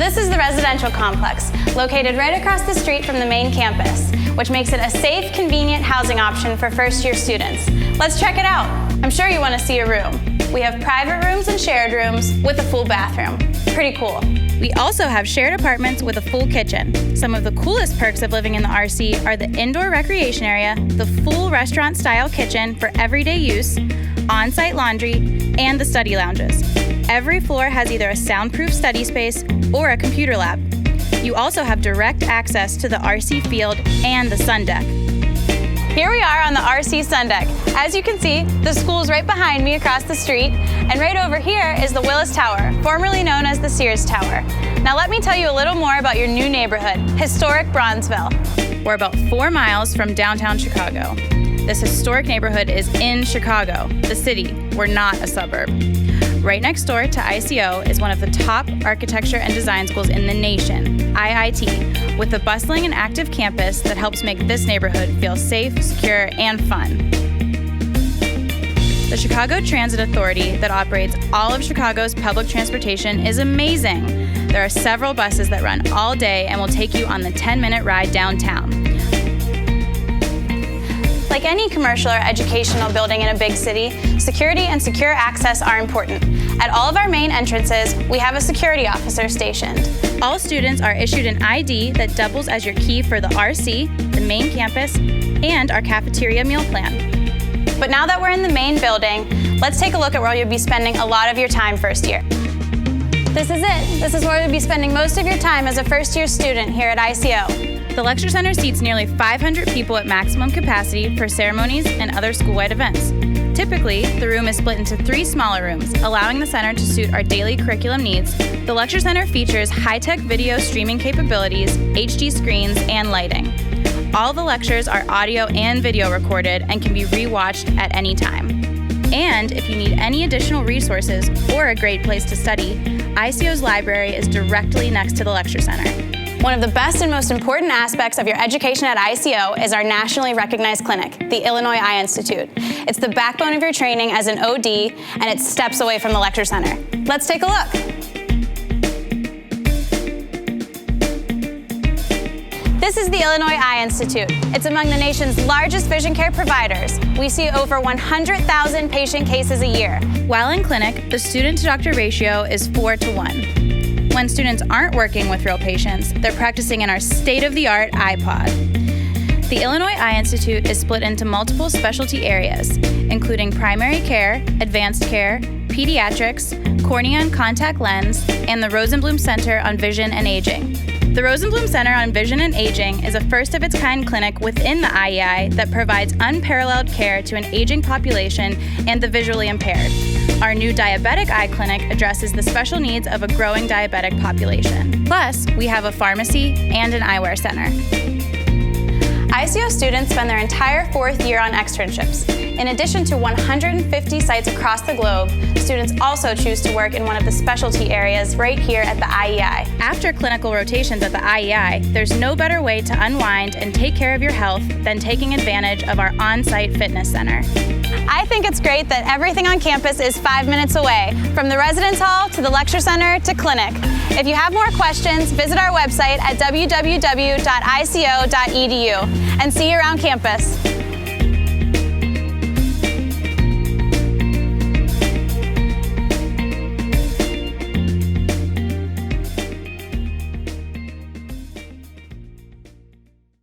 this is the residential complex, located right across the street from the main campus, which makes it a safe, convenient housing option for first-year students. Let's check it out. I'm sure you want to see a room. We have private rooms and shared rooms with a full bathroom. Pretty cool. We also have shared apartments with a full kitchen. Some of the coolest perks of living in the RC are the indoor recreation area, the full restaurant-style kitchen for everyday use, on-site laundry, and the study lounges. Every floor has either a soundproof study space or a computer lab. You also have direct access to the RC field and the sun deck. Here we are on the RC sun deck. As you can see, the school's right behind me across the street, and right over here is the Willis Tower, formerly known as the Sears Tower. Now let me tell you a little more about your new neighborhood, historic Bronzeville. We're about 4 miles from downtown Chicago. This historic neighborhood is in Chicago, the city. We're not a suburb. Right next door to ICO is one of the top architecture and design schools in the nation, IIT, with a bustling and active campus that helps make this neighborhood feel safe, secure, and fun. The Chicago Transit Authority that operates all of Chicago's public transportation is amazing. There are several buses that run all day and will take you on the 10-minute ride downtown. Like any commercial or educational building in a big city, security and secure access are important. At all of our main entrances, we have a security officer stationed. All students are issued an ID that doubles as your key for the RC, the main campus, and our cafeteria meal plan. But now that we're in the main building, let's take a look at where you'll be spending a lot of your time first year. This is it. This is where you'll be spending most of your time as a first-year student here at ICO. The Lecture Center seats nearly 500 people at maximum capacity for ceremonies and other school-wide events. Typically, the room is split into 3 smaller rooms, allowing the center to suit our daily curriculum needs. The Lecture Center features high-tech video streaming capabilities, HD screens, and lighting. All the lectures are audio and video recorded and can be re-watched at any time. And if you need any additional resources or a great place to study, ICO's library is directly next to the Lecture Center. One of the best and most important aspects of your education at ICO is our nationally recognized clinic, the Illinois Eye Institute. It's the backbone of your training as an OD, and it's steps away from the Lecture Center. Let's take a look. This is the Illinois Eye Institute. It's among the nation's largest vision care providers. We see over 100,000 patient cases a year. While in clinic, the student-to-doctor ratio is 4:1. When students aren't working with real patients, they're practicing in our state-of-the-art iPod. The Illinois Eye Institute is split into multiple specialty areas, including primary care, advanced care, pediatrics, cornea and contact lens, and the Rosenblum Center on Vision and Aging. The Rosenblum Center on Vision and Aging is a first-of-its-kind clinic within the IEI that provides unparalleled care to an aging population and the visually impaired. Our new diabetic eye clinic addresses the special needs of a growing diabetic population. Plus, we have a pharmacy and an eyewear center. ICO students spend their entire 4th year on externships. In addition to 150 sites across the globe, students also choose to work in one of the specialty areas right here at the IEI. After clinical rotations at the IEI, there's no better way to unwind and take care of your health than taking advantage of our on-site fitness center. I think it's great that everything on campus is 5 minutes away, from the residence hall to the lecture center to clinic. If you have more questions, visit our website at www.ico.edu and see you around campus.